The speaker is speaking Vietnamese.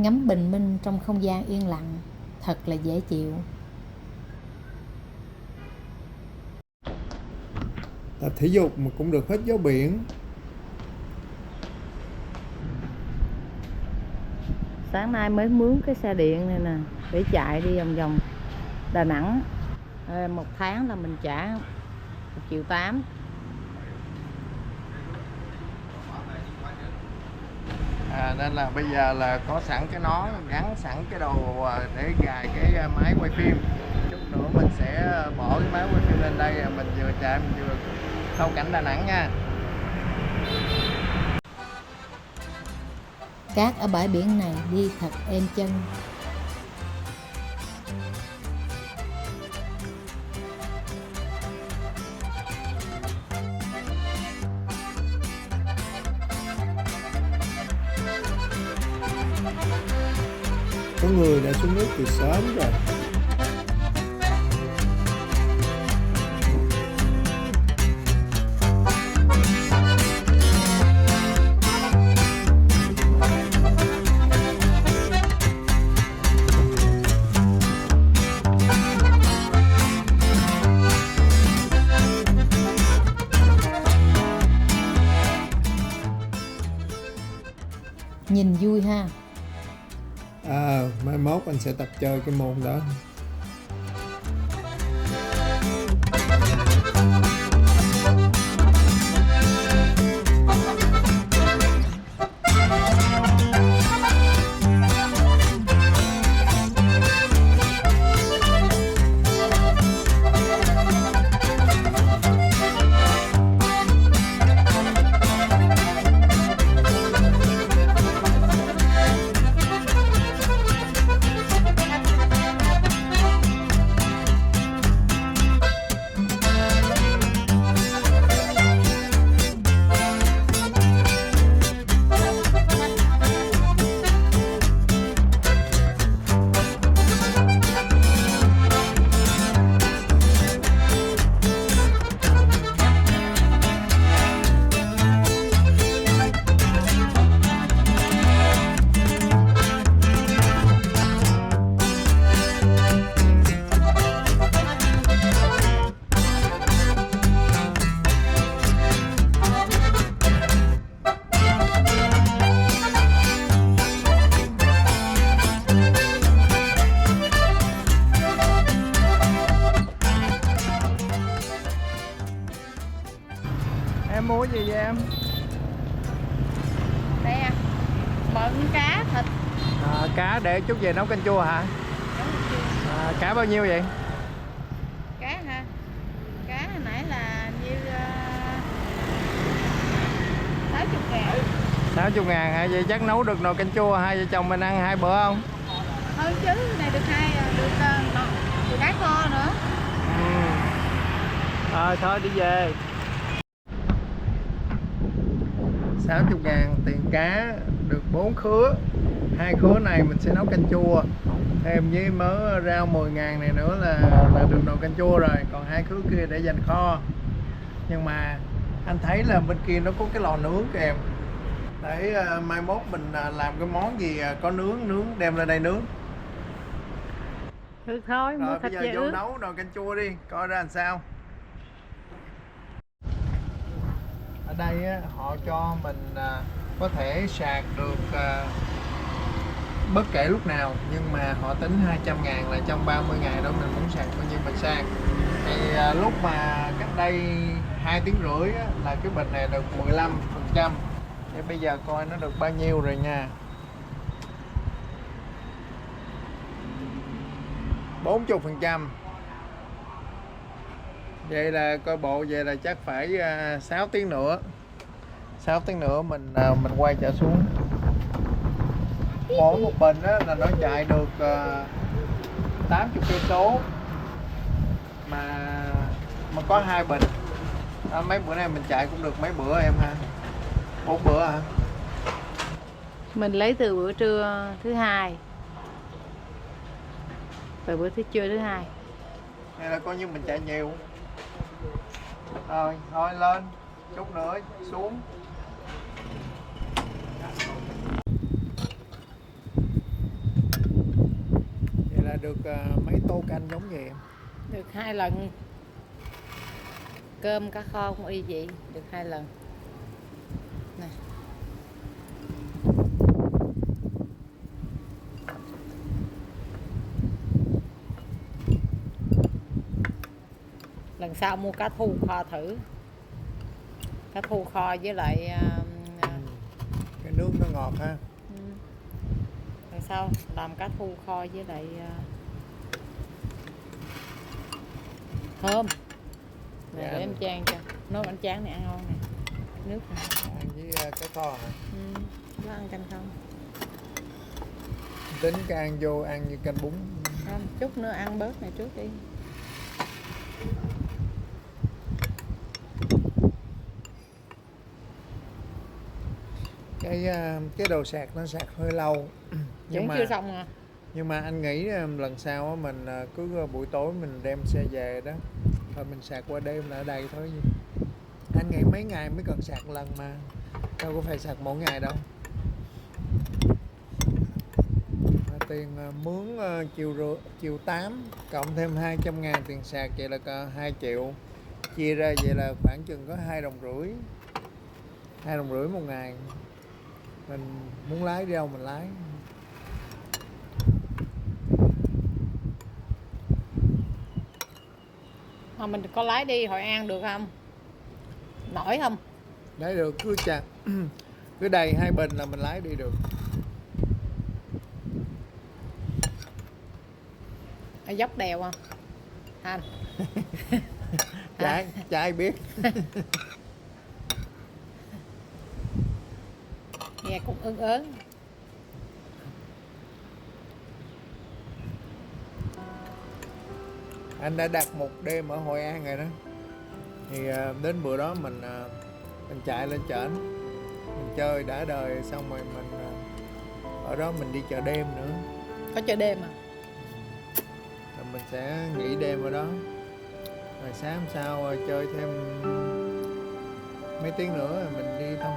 ngắm bình minh trong không gian yên lặng, thật là dễ chịu. Tập thể dục mà cũng được hít gió biển. Sáng nay mới mướn cái xe điện này nè để chạy đi vòng vòng Đà Nẵng. Một tháng là mình trả 1,8 triệu. Nên là bây giờ là có sẵn cái nón, gắn sẵn cái đồ để gài cái máy quay phim. Chút nữa mình sẽ bỏ cái máy quay phim lên đây, mình vừa chạy mình vừa thâu cảnh Đà Nẵng nha. Cát ở bãi biển này đi thật êm chân. Có người đã xuống nước từ sớm rồi. Nhìn vui ha. Mai mốt anh sẽ tập chơi cái môn đó. Em mua gì vậy em? Nè, mận cá thịt. Cá để chút về nấu canh chua hả? Cá bao nhiêu vậy? Cá hả? Cá hồi nãy là nhiêu 60.000. 60.000 hả? Vậy chắc nấu được nồi canh chua hai vợ chồng mình ăn 2 bữa không? Hơn chứ, này được được cá kho nữa. Thôi đi về. 60.000 tiền cá, được 4 khứa. 2 khứa này mình sẽ nấu canh chua. Thêm với mớ rau 10.000 này nữa là được nồi canh chua rồi. Còn 2 khứa kia để dành kho. Nhưng mà anh thấy là bên kia nó có cái lò nướng kìa em. Để mai mốt mình làm cái món gì có nướng đem lên đây nướng. Thôi thôi, mua Rồi thịt bây giờ về vô ướp. nấu nồi canh chua đi, coi ra làm sao. Ở đây á, họ cho mình có thể sạc được bất kể lúc nào, nhưng mà họ tính 200.000 là trong 30 ngày đó mình muốn sạc bao nhiêu mình sạc. Thì lúc mà cách đây 2 tiếng rưỡi á, là cái bình này được 15%. Thì bây giờ coi nó được bao nhiêu rồi nha. 40%. Vậy là coi bộ vậy là chắc phải 6 tiếng nữa. 6 tiếng nữa mình quay trở xuống. Mỗi một bình á, là nó chạy được 80 cây số mà có 2 bình. Mấy bữa nay mình chạy cũng được mấy bữa em ha? 4 bữa hả? Mình lấy từ bữa trưa thứ hai, từ bữa trưa thứ hai. Hay là coi như mình chạy nhiều. Rồi, thôi lên, chút nữa xuống. được mấy tô canh giống vậy em? Được 2 lần. Cơm cá kho cũng y vậy, được 2 lần. Nè. Lần sau mua cá thu kho thử. Cá thu kho với lại Cái nước nó ngọt ha. lần sau làm cá thu kho với lại thơm. Nè, Dạ. để em chan cho. Nấu bánh tráng này ăn ngon nè. Nước này. Ăn với cái kho hả? Có ăn canh không? Tính cái ăn vô ăn như canh bún. Không, chút nữa ăn bớt này trước đi. Cái đồ sạc nó sạc hơi lâu. Vẫn chưa xong à? Nhưng mà anh nghĩ lần sau á, mình cứ buổi tối mình đem xe về đó, rồi mình sạc qua đêm là ở đây thôi. Anh nghĩ mấy ngày mới cần sạc lần mà, đâu có phải sạc mỗi ngày đâu. Tiền mướn triệu 8 cộng thêm 200.000 tiền sạc, vậy là cả 2 triệu, chia ra vậy là khoảng chừng có 2,5 đồng, 2,5 đồng một ngày. Mình muốn lái đi đâu mình lái. Mà mình có lái đi Hội An được không? Nổi không? Lái được, cứ chặt cứ đầy 2 bình là mình lái đi được. Ở dốc đèo không? Anh. Chả ai biết. Nghe cũng ớn ớn. Anh đã đặt một đêm ở Hội An rồi đó, thì đến bữa đó mình chạy lên trển, mình chơi đã đời, xong rồi mình ở đó mình đi chợ đêm nữa. Có chợ đêm à? Rồi mình sẽ nghỉ đêm ở đó, rồi sáng hôm sau chơi thêm mấy tiếng nữa rồi mình đi thăm